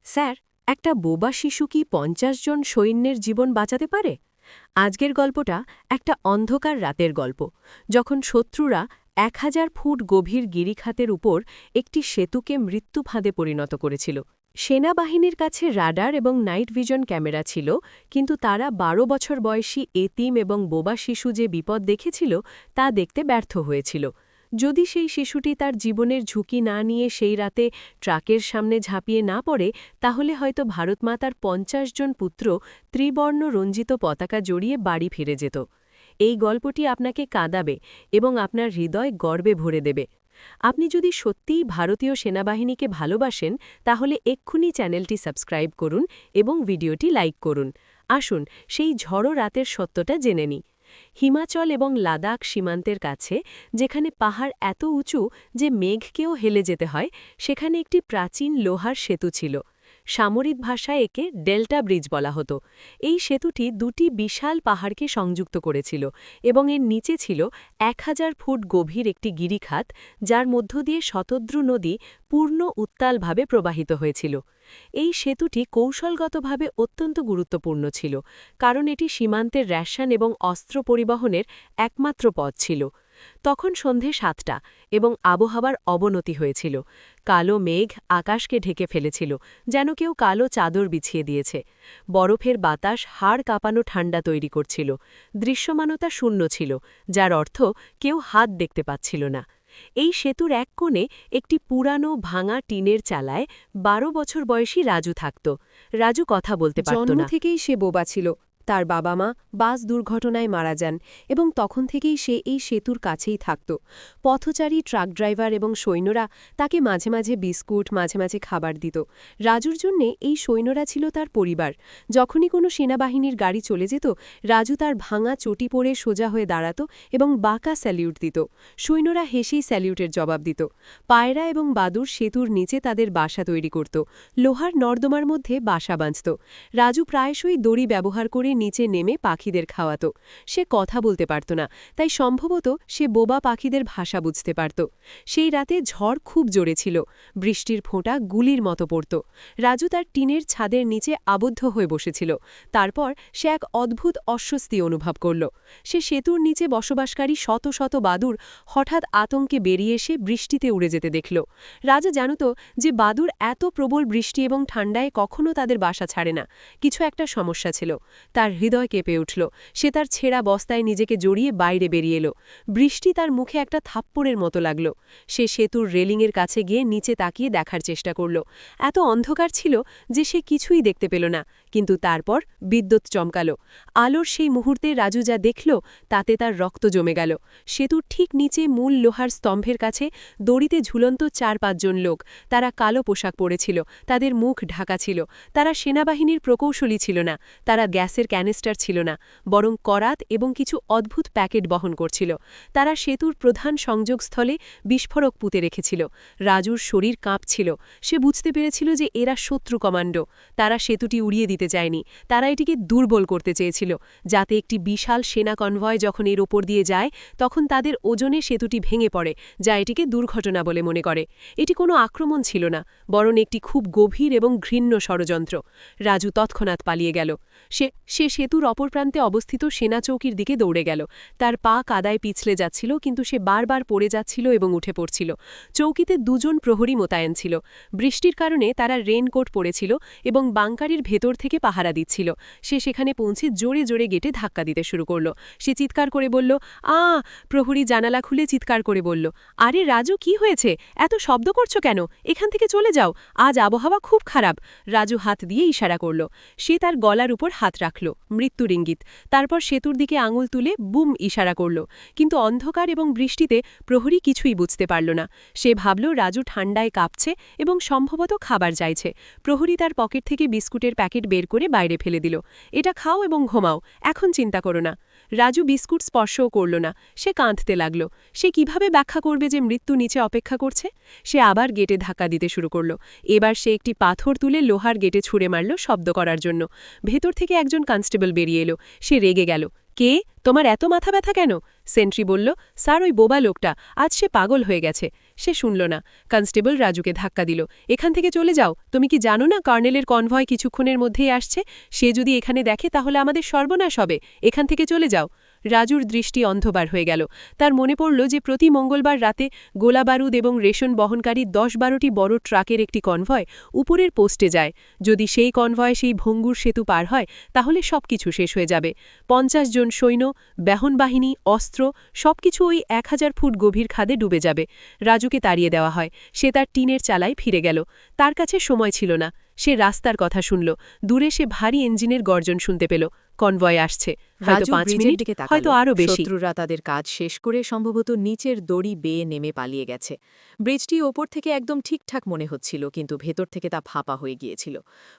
Sir, একটা বোবা শিশু কি ৫০ জন সৈন্যের জীবন বাঁচাতে পারে? আজকের গল্পটা একটা অন্ধকার রাতের গল্প, যখন শত্রুরা ১,০০০ ফুট গভীর গিরিখাতের উপর একটি সেতুকে মৃত্যু ফাঁদে পরিণত করেছিল। সেনাবাহিনীর কাছে রাডার এবং নাইট ভিজন ক্যামেরা ছিল, কিন্তু তারা ১২ বছর বয়সী এতিম এবং বোবা শিশু যে বিপদ দেখেছিল তা দেখতে ব্যর্থ হয়েছিল। যদি সেই শিশুটি তার জীবনের ঝুঁকি না নিয়ে সেই রাতে ট্রাকের সামনে ঝাঁপিয়ে না পড়ে, তাহলে হয়তো ভারতমাতার ৫০ জন পুত্র ত্রিবর্ণ রঞ্জিত পতাকা জড়িয়ে বাড়ি ফিরে যেত। এই গল্পটি আপনাকে কাঁদাবে এবং আপনার হৃদয় গর্বে ভরে দেবে। আপনি যদি সত্যিই ভারতীয় সেনাবাহিনীকে ভালোবাসেন, তাহলে এক্ষুনি চ্যানেলটি সাবস্ক্রাইব করুন এবং ভিডিওটি লাইক করুন। আসুন সেই ঝড়ো রাতের সত্যটা জেনে নিই। হিমাচল এবং লাদাখ সীমান্তের কাছে, যেখানে পাহাড় এত উঁচু যে মেঘকেও হেলে যেতে হয়, সেখানে একটি প্রাচীন লোহার সেতু ছিল। সামরিক ভাষায় একে ডেল্টা ব্রিজ বলা হতো। এই সেতুটি দুটি বিশাল পাহাড়কে সংযুক্ত করেছিল এবং এর নিচে ছিল ১,০০০ ফুট গভীর একটি গিরিখাত, যার মধ্য দিয়ে শতদ্রু নদী পূর্ণ উত্তালভাবে প্রবাহিত হয়েছিল। এই সেতুটি কৌশলগতভাবে অত্যন্ত গুরুত্বপূর্ণ ছিল, কারণ এটি সীমান্তের রেশন এবং অস্ত্র পরিবহনের একমাত্র পথ ছিল। তখন সন্ধে ৭টা এবং আবহাওয়ার অবনতি হয়েছিল। কালো মেঘ আকাশকে ঢেকে ফেলেছিল, যেন কেউ কালো চাদর বিছিয়ে দিয়েছে। বরফের বাতাস হাড় কাঁপানো ঠান্ডা তৈরি করছিল। দৃশ্যমানতা শূন্য ছিল, যার অর্থ কেউ হাত দেখতে পাচ্ছিল না। এই সেতুর এক কোণে একটি পুরানো ভাঙা টিনের চালায় ১২ বছর বয়সী রাজু থাকত। রাজু কথা বলতে পারত না। জন্ম থেকেই সে বোবা ছিল। তার বাবা মা বাস দুর্ঘটনায় মারা যান এবং তখন থেকেই সে এই সেতুর কাছেই থাকত। পথচারী, ট্রাক ড্রাইভার এবং সৈন্যরা তাকে মাঝে মাঝে বিস্কুট, মাঝে মাঝে খাবার দিত। রাজুর জন্যে এই সৈন্যরা ছিল তার পরিবার। যখনই কোনো সেনাবাহিনীর গাড়ি চলে যেত, রাজু তার ভাঙা চটি পরে সোজা হয়ে দাঁড়াত এবং বাঁকা স্যালিউট দিত। সৈন্যরা হেসেই স্যালিউটের জবাব দিত। পায়রা এবং বাদুর সেতুর নিচে তাদের বাসা তৈরি করত। লোহার নর্দমার মধ্যে বাসা বাঁধত। রাজু প্রায়শই দড়ি ব্যবহার করে নিচে নেমে পাখিদের খাওয়াত। সে কথা বলতে পারত না, তাই সম্ভবত সে বোবা পাখিদের ভাষা বুঝতে পারত। সেই রাতে ঝড় খুব জোরে ছিল। বৃষ্টির ফোঁটা গুলির মতো পড়ত। রাজু তার টিনের ছাদের নিচে আবদ্ধ হয়ে বসেছিল। তারপর সে এক অদ্ভুত অস্বস্তি অনুভব করল। সে সেতুর নিচে বসবাসকারী শত শত বাদুর হঠাৎ আতঙ্কে বেরিয়ে এসে বৃষ্টিতে উড়ে যেতে দেখল। রাজা জানত যে বাদুর এত প্রবল বৃষ্টি এবং ঠান্ডায় কখনো তাদের বাসা ছাড়ে না। কিছু একটা সমস্যা ছিল। তার হৃদয় কেঁপে উঠল। সে তার ছেঁড়া বস্তায় নিজেকে জড়িয়ে বাইরে বেরিয়ে এলো। বৃষ্টি তার মুখে একটা থাপ্পড়ের মতো লাগল। সে সেতুর রেলিংয়ের কাছে গিয়ে নিচে তাকিয়ে দেখার চেষ্টা করল। এত অন্ধকার ছিল যে সে কিছুই দেখতে পেল না। কিন্তু তারপর বিদ্যুৎ চমকালো। আলোর সেই মুহূর্তে রাজু যা দেখল, তাতে তার রক্ত জমে গেল। সেতুর ঠিক নিচে মূল লোহার স্তম্ভের কাছে দড়িতে ঝুলন্ত ৪-৫ জন লোক। তারা কালো পোশাক পরেছিল, তাদের মুখ ঢাকা ছিল। তারা সেনাবাহিনীর প্রকৌশলী ছিল না, তারা গ্যাসের ক্যানিস্টার ছিল না, বরং করাত এবং কিছু অদ্ভুত প্যাকেট বহন করছিল। তারা সেতুর প্রধান সংযোগস্থলে বিস্ফোরক পুঁতে রেখেছিল। রাজুর শরীর কাঁপছিল। সে বুঝতে পেরেছিল যে এরা শত্রু কমান্ডো। তারা সেতুটি উড়িয়ে দিতে চায়নি, তারা এটিকে দুর্বল করতে চেয়েছিল, যাতে একটি বিশাল সেনা কনভয় যখন এর ওপর দিয়ে যায়, তখন তাদের ওজনে সেতুটি ভেঙে পড়ে, যা এটিকে দুর্ঘটনা বলে মনে করে। এটি কোনো আক্রমণ ছিল না, বরং একটি খুব গভীর এবং ঘৃণ্য ষড়যন্ত্র। রাজু তৎক্ষণাৎ পালিয়ে গেল। সে সেতুর অপর প্রান্তে অবস্থিত সেনা চৌকির দিকে দৌড়ে গেল। তার পা কাদায় পিছলে যাচ্ছিল, কিন্তু সে বারবার পড়ে যাচ্ছিল এবং উঠে পড়ছিল। চৌকিতে ২ জন প্রহরী মোতায়েন ছিল। বৃষ্টির কারণে তারা রেইনকোট পরেছিল এবং বাংকারের ভেতর থেকে পাহারা দিচ্ছিল। সে সেখানে পৌঁছে জোরে জোরে গেটে ধাক্কা দিতে শুরু করল। সে চিৎকার করে বলল, "আ!" প্রহরী জানালা খুলে চিৎকার করে বলল, "আরে রাজু, কি হয়েছে? এত শব্দ করছো কেন? এখান থেকে চলে যাও, আজ আবহাওয়া খুব খারাপ।" রাজু হাত দিয়ে ইশারা করল। সে তার গলার উপর হাত রাখল, মৃত্যুর ইঙ্গিত। তারপর সেতুর দিকে আঙুল তুলে বুম ইশারা করল। কিন্তু অন্ধকার এবং বৃষ্টিতে প্রহরী কিছুই বুঝতে পারল না। সে ভাবল রাজু ঠান্ডায় কাঁপছে এবং সম্ভবত খাবার চাইছে। প্রহরী তার পকেট থেকে বিস্কুটের প্যাকেট বের করে বাইরে ফেলে দিল। "এটা খাও এবং ঘুমাও, এখন চিন্তা করো না।" রাজু বিস্কুট স্পর্শও করল না। সে কাঁদতে লাগল। সে কিভাবে ব্যাখ্যা করবে যে মৃত্যু নিচে অপেক্ষা করছে? সে আবার গেটে ধাক্কা দিতে শুরু করল। এবার সে একটি পাথর তুলে লোহার গেটে ছুঁড়ে মারল শব্দ করার জন্য। ভেতর থেকে একজন কনস্টেবল বেরিয়ে এলো। সে রেগে গেল। "কে? তোমার এত মাথা ব্যথা কেন?" সেন্ট্রি বলল, "স্যার, ওই বোবা লোকটা, আজ সে পাগল হয়ে গেছে।" সে শুনল না। কনস্টেবল রাজুকে ধাক্কা দিল। এখান থেকে চলে যাও, তুমি কি জানো না কর্নেলের কনভয় কিছুক্ষণের মধ্যেই আসছে? সে যদি এখানে দেখে তাহলে আমাদের সর্বনাশ হবে। এখান থেকে চলে যাও। রাজুর দৃষ্টি অন্ধকার হয়ে গেল। তার মনে পড়ল যে প্রতি মঙ্গলবার রাতে গোলাবারুদ এবং রেশন বহনকারী 10-12টি বড় ট্রাকের একটি কনভয় উপরের পোস্টে যায়। যদি সেই কনভয় সেই ভঙ্গুর সেতু পার হয় তাহলে সবকিছু শেষ হয়ে যাবে। 50 জন সৈন্য, বহন বাহিনী, অস্ত্র সবকিছু ওই 1000 ফুট গভীর খাদে ডুবে যাবে। রাজুকে তাড়িয়ে দেওয়া হয়। সে তার টিনের চালায় ফিরে গেল। তার কাছে সময় ছিল না। সে রাস্তার কথা শুনল। দূরে সে ভারী ইঞ্জিনের গর্জন শুনতে পেল। কনভয় আসছে। হয়তো রাজু 5 ব্রিজের মিনিট, দিকে তাকালো। হয়তো আরও বেশি। শত্রুরা তাদের কাজ শেষ করে সম্ভবত নিচের দড়ি বেয়ে নেমে পালিয়ে গেছে। ব্রিজটি ওপর থেকে একদম ঠিকঠাক মনে হচ্ছিল, কিন্তু ভেতর থেকে তা ফাঁপা হয়ে গিয়েছিল।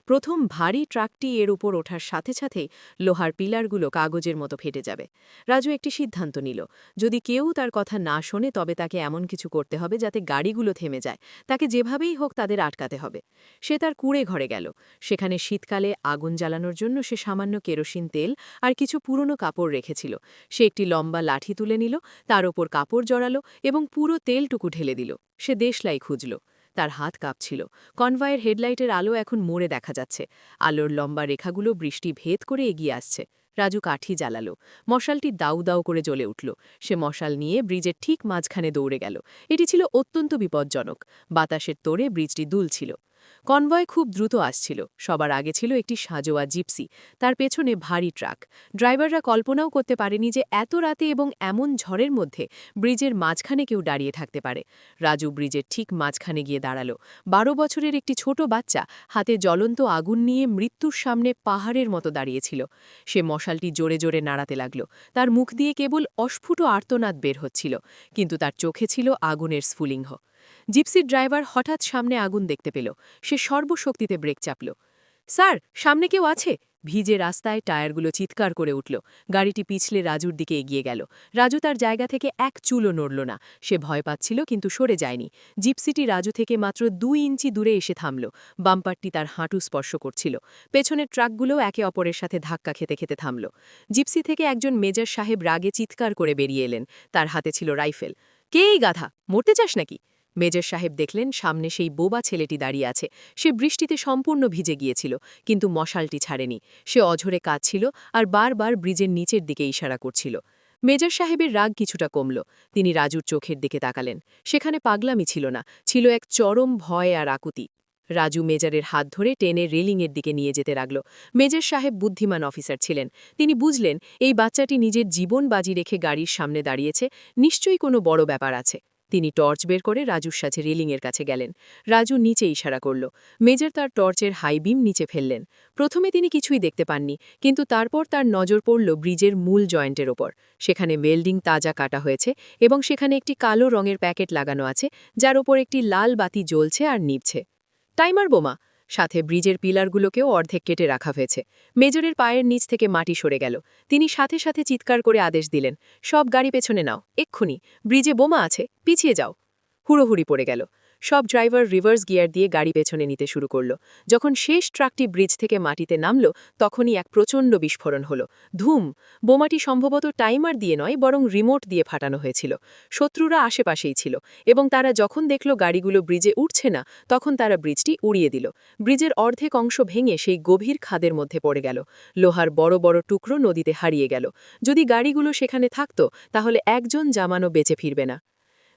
প্রথম ভারী ট্রাকটি এর উপর ওঠার সাথে সাথেই লোহার পিলারগুলো কাগজের মতো ফেটে যাবে। রাজু একটি সিদ্ধান্ত নিল। যদি কেউ তার কথা না শোনে তবে তাকে এমন কিছু করতে হবে যাতে গাড়িগুলো থেমে যায়। তাকে যেভাবেই হোক তাদের আটকাতে হবে। সে তার কুঁড়ে ঘরে গেল। সেখানে শীতকালে আগুন জ্বালানোর জন্য সে সামান্য কেরোসিন তেল আর কিছু পুরনো কাপড় রেখেছিল। সে একটি লম্বা লাঠি তুলে নিল, তার ওপর কাপড় জড়ালো এবং পুরো তেলটুকু ঢেলে দিল। সে দেশলাই খুঁজল। তার হাত কাঁপছিল। কনভয়ের হেডলাইটের আলো এখন মোড়ে দেখা যাচ্ছে। আলোর লম্বা রেখাগুলো বৃষ্টি ভেদ করে এগিয়ে আসছে। রাজু কাঠি জ্বালালো। মশালটি দাউ দাউ করে জ্বলে উঠল। সে মশাল নিয়ে ব্রিজের ঠিক মাঝখানে দৌড়ে গেল। এটি ছিল অত্যন্ত বিপজ্জনক। বাতাসের তোড়ে ব্রিজটি দুলছিল। কনভয় খুব দ্রুত আসছিল। সবার আগে ছিল একটি সাজোয়া জিপসি, তার পেছনে ভারী ট্রাক। ড্রাইভাররা কল্পনাও করতে পারেনি যে এত রাতে এবং এমন ঝড়ের মধ্যে ব্রিজের মাঝখানে কেউ দাঁড়িয়ে থাকতে পারে। রাজু ব্রিজের ঠিক মাঝখানে গিয়ে দাঁড়ালো। 12 বছরের একটি ছোট বাচ্চা হাতে জ্বলন্ত আগুন নিয়ে মৃত্যুর সামনে পাহাড়ের মতো দাঁড়িয়েছিল। সে মশালটি জোরে জোরে নাড়াতে লাগল। তার মুখ দিয়ে কেবল অস্ফুট আর্তনাদ বের হচ্ছিল, কিন্তু তার চোখে ছিল আগুনের স্ফুলিঙ্গ। জিপসির ড্রাইভার হঠাৎ সামনে আগুন দেখতে পেল। সে সর্বশক্তিতে ব্রেক চাপল। স্যার, সামনে কেউ আছে? ভিজে রাস্তায় টায়ারগুলো চিৎকার করে উঠল। গাড়িটি পিছলে রাজুর দিকে এগিয়ে গেল। রাজু তার জায়গা থেকে এক চুলও নড়ল না। সে ভয় পাচ্ছিল কিন্তু সরে যায়নি। জিপসিটি রাজু থেকে মাত্র 2 ইঞ্চি দূরে এসে থামল। বাম্পারটি তার হাঁটু স্পর্শ করছিল। পেছনের ট্রাকগুলো একে অপরের সাথে ধাক্কা খেতে খেতে থামল। জিপসি থেকে একজন মেজর সাহেব রাগে চিৎকার করে বেরিয়ে এলেন। তার হাতে ছিল রাইফেল। কে এই গাধা? মরতে চাস নাকি? মেজর সাহেব দেখলেন সামনে সেই বোবা ছেলেটি দাঁড়িয়ে আছে। সে বৃষ্টিতে সম্পূর্ণ ভিজে গিয়েছিল, কিন্তু মশালটি ছাড়েনি। সে অঝরে কাঁদছিল আর বারবার ব্রিজের নিচের দিকে ইশারা করছিল। মেজর সাহেবের রাগ কিছুটা কমল। তিনি রাজুর চোখের দিকে তাকালেন। সেখানে পাগলামি ছিল না, ছিল এক চরম ভয় আর আকুতি। রাজু মেজরের হাত ধরে টেনে রেলিংয়ের দিকে নিয়ে যেতে লাগল। মেজর সাহেব বুদ্ধিমান অফিসার ছিলেন। তিনি বুঝলেন এই বাচ্চাটি নিজের জীবন বাজি রেখে গাড়ির সামনে দাঁড়িয়েছে, নিশ্চয়ই কোনো বড় ব্যাপার আছে। তিনি টর্চ বের করে রাজুর সাথে রেলিংয়ের কাছে গেলেন। রাজু নিচে ইশারা করল। মেজর তার টর্চের হাই বিম নিচে ফেললেন। প্রথমে তিনি কিছুই দেখতে পাননি, কিন্তু তারপর তার নজর পড়ল ব্রিজের মূল জয়েন্টের ওপর। সেখানে ওয়েল্ডিং তাজা কাটা হয়েছে এবং সেখানে একটি কালো রঙের প্যাকেট লাগানো আছে, যার ওপর একটি লাল বাতি জ্বলছে আর নিভছে। টাইমার বোমা। সাথে ব্রিজের পিলারগুলোকেও অর্ধেক কেটে রাখা হয়েছে। মেজরের পায়ের নিচ থেকে মাটি সরে গেল। তিনি সাথে সাথে চিৎকার করে আদেশ দিলেন, সব গাড়ি পেছনে নাও, এক্ষুনি। ব্রিজে বোমা আছে, পিছিয়ে যাও। হুড়োহুড়ি পড়ে গেল। সব ড্রাইভার রিভার্স গিয়ার দিয়ে গাড়ি পেছনে নিতে শুরু করল। যখন শেষ ট্রাকটি ব্রিজ থেকে মাটিতে নামল, তখনই এক প্রচণ্ড বিস্ফোরণ হল। ধুম! বোমাটি সম্ভবত টাইমার দিয়ে নয়, বরং রিমোট দিয়ে ফাটানো হয়েছিল। শত্রুরা আশেপাশেই ছিল, এবং তারা যখন দেখল গাড়িগুলো ব্রিজে উঠছে না, তখন তারা ব্রিজটি উড়িয়ে দিল। ব্রিজের অর্ধেক অংশ ভেঙে সেই গভীর খাদের মধ্যে পড়ে গেল। লোহার বড় বড় টুকরো নদীতে হারিয়ে গেল। যদি গাড়িগুলো সেখানে থাকত, তাহলে একজন জামানও বেঁচে ফিরবে না।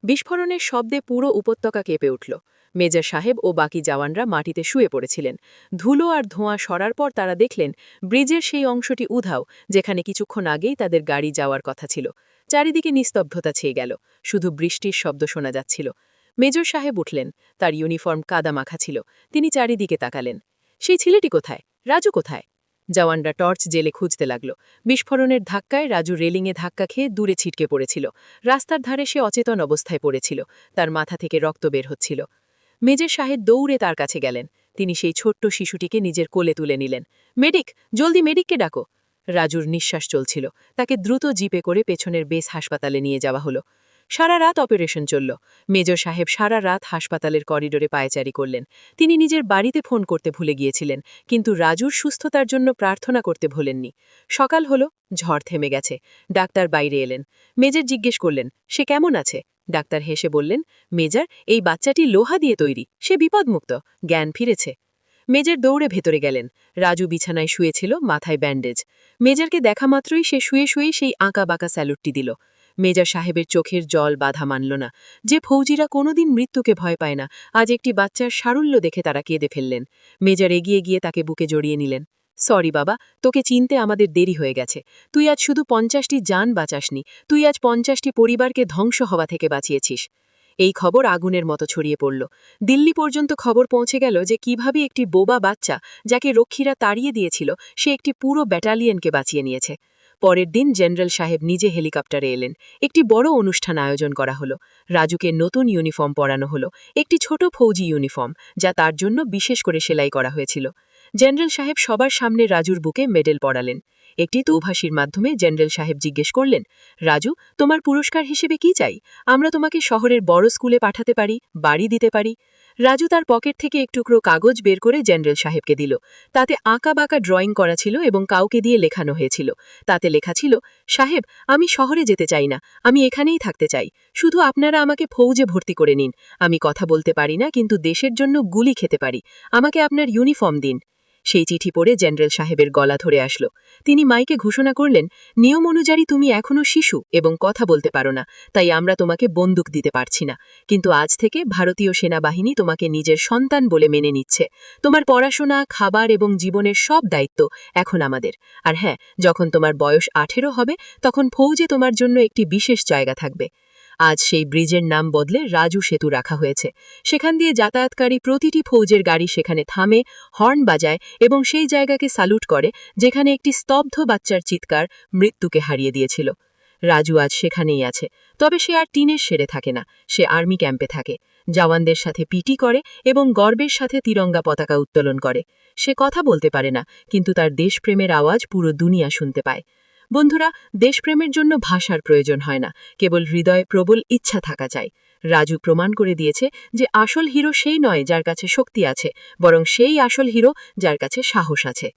বিস্ফোরণের শব্দে পুরো উপত্যকা কেঁপে উঠল। মেজর সাহেব ও বাকি জওয়ানরা মাটিতে শুয়ে পড়েছিলেন। ধুলো আর ধোঁয়া সরার পর তারা দেখলেন ব্রিজের সেই অংশটি উধাও, যেখানে কিছুক্ষণ আগেই তাদের গাড়ি যাওয়ার কথা ছিল। চারিদিকে নিস্তব্ধতা ছেয়ে গেল, শুধু বৃষ্টির শব্দ শোনা যাচ্ছিল। মেজর সাহেব উঠলেন। তার ইউনিফর্ম কাদা মাখা ছিল। তিনি চারিদিকে তাকালেন। সেই ছেলেটি কোথায়? রাজু কোথায়? জওয়ানরা টর্চ জেলে খুঁজতে লাগল। বিস্ফোরণের ধাক্কায় রাজু রেলিংয়ে ধাক্কা খেয়ে দূরে ছিটকে পড়েছিল। রাস্তার ধারে সে অচেতন অবস্থায় পড়েছিল। তার মাথা থেকে রক্ত বের হচ্ছিল। মেজর সাহেব দৌড়ে তার কাছে গেলেন। তিনি সেই ছোট্ট শিশুটিকে নিজের কোলে তুলে নিলেন। মেডিক, জলদি মেডিককে ডাকো। রাজুর নিঃশ্বাস চলছিল। তাকে দ্রুত জিপে করে পেছনের বেস হাসপাতালে নিয়ে যাওয়া হলো। সারা রাত অপারেশন চলল। মেজর সাহেব সারা রাত হাসপাতালের করিডোরে পায়চারি করলেন। তিনি নিজের বাড়িতে ফোন করতে ভুলে গিয়েছিলেন, কিন্তু রাজুর সুস্থতার জন্য প্রার্থনা করতে ভোলেননি। সকাল হলো, ঝড় থেমে গেছে। ডাক্তার বাইরে এলেন। মেজর জিজ্ঞেস করলেন, সে কেমন আছে? ডাক্তার হেসে বললেন, মেজর, এই বাচ্চাটি লোহা দিয়ে তৈরি, সে বিপদমুক্ত, জ্ঞান ফিরেছে। মেজর দৌড়ে ভেতরে গেলেন। রাজু বিছানায় শুয়েছিল, মাথায় ব্যান্ডেজ। মেজরকে দেখা মাত্রই সে শুয়ে শুয়েই সেই আঁকা বাঁকা স্যালুটটি দিল। মেজর সাহেবের চোখের জল বাধা মানল না। যে ফৌজিরা কোনোদিন মৃত্যুকে ভয় পায় না, আজ একটি বাচ্চার সারল্য দেখে তারা কেঁদে ফেললেন। মেজর এগিয়ে গিয়ে তাকে বুকে জড়িয়ে নিলেন। সরি বাবা, তোকে চিনতে আমাদের দেরি হয়ে গেছে। তুই আজ শুধু 50টি জান বাঁচাসনি, তুই আজ 50টি পরিবারকে ধ্বংস হওয়া থেকে বাঁচিয়েছিস। এই খবর আগুনের মতো ছড়িয়ে পড়ল। দিল্লি পর্যন্ত খবর পৌঁছে গেল যে কিভাবে একটি বোবা বাচ্চা, যাকে রক্ষীরা তাড়িয়ে দিয়েছিল, সে একটি পুরো ব্যাটালিয়নকে বাঁচিয়ে নিয়েছে। পরের দিন জেনারেল সাহেব নিজে হেলিকপ্টারে এলেন। একটি বড় অনুষ্ঠান আয়োজন করা হলো। রাজুকে নতুন ইউনিফর্ম পরানো হলো, একটি ছোট ফৌজি ইউনিফর্ম, যা তার জন্য বিশেষ করে সেলাই করা হয়েছিল। জেনারেল সাহেব সবার সামনে রাজুর বুকে মেডেল পরালেন। একটি দোভাষীর মাধ্যমে জেনারেল সাহেব জিজ্ঞেস করলেন, রাজু, তোমার পুরস্কার হিসেবে কি চাই? আমরা তোমাকে শহরের বড় স্কুলে পাঠাতে পারি, বাড়ি দিতে পারি। রাজু তার পকেট থেকে এক টুকরো কাগজ বের করে জেনারেল সাহেবকে দিল। তাতে আঁকা বাঁকা ড্রয়িং করা ছিল এবং কাউকে দিয়ে লেখানো হয়েছিল। তাতে লেখা ছিল, সাহেব, আমি শহরে যেতে চাই না, আমি এখানেই থাকতে চাই। শুধু আপনারা আমাকে ফৌজে ভর্তি করে নিন। আমি কথা বলতে পারি না, কিন্তু দেশের জন্য গুলি খেতে পারি। আমাকে আপনার ইউনিফর্ম দিন। সেই চিঠি পড়ে জেনারেল সাহেবের গলা ধরে আসলো। তিনি মাইকে ঘোষণা করলেন, নিয়ম অনুযায়ী তুমি এখনও শিশু এবং কথা বলতে পারো না, তাই আমরা তোমাকে বন্দুক দিতে পারছি না। কিন্তু আজ থেকে ভারতীয় সেনাবাহিনী তোমাকে নিজের সন্তান বলে মেনে নিচ্ছে। তোমার পড়াশোনা, খাবার এবং জীবনের সব দায়িত্ব এখন আমাদের। আর হ্যাঁ, যখন তোমার বয়স 18 হবে, তখন ফৌজে তোমার জন্য একটি বিশেষ জায়গা থাকবে। আজ সেই ব্রিজের নাম বদলে রাজু সেতু রাখা হয়েছে। সেখান দিয়ে যাতায়াতকারী প্রতিটি ফৌজের গাড়ি সেখানে থামে, হর্ন বাজায় এবং সেই জায়গাকে স্যালুট করে যেখানে একটি স্তব্ধ বাচ্চার চিৎকার মৃত্যুকে হারিয়ে দিয়েছিল। রাজু আজ সেখানেই আছে, তবে সে আর টিনের শেডে থাকে না, সে আর্মি ক্যাম্পে থাকে। জওয়ানদের সাথে পিটি করে এবং গর্বের সাথে তিরঙ্গা পতাকা উত্তোলন করে। সে কথা বলতে পারে না, কিন্তু তার দেশপ্রেমের আওয়াজ পুরো দুনিয়া শুনতে পায়। বন্ধুরা, দেশপ্রেমের জন্য ভাষার প্রয়োজন হয় না, কেবল হৃদয়ে প্রবল ইচ্ছা থাকা চাই। রাজু প্রমাণ করে দিয়েছে যে আসল হিরো সেই নয় যার কাছে শক্তি আছে, বরং সেই আসল হিরো যার কাছে সাহস আছে।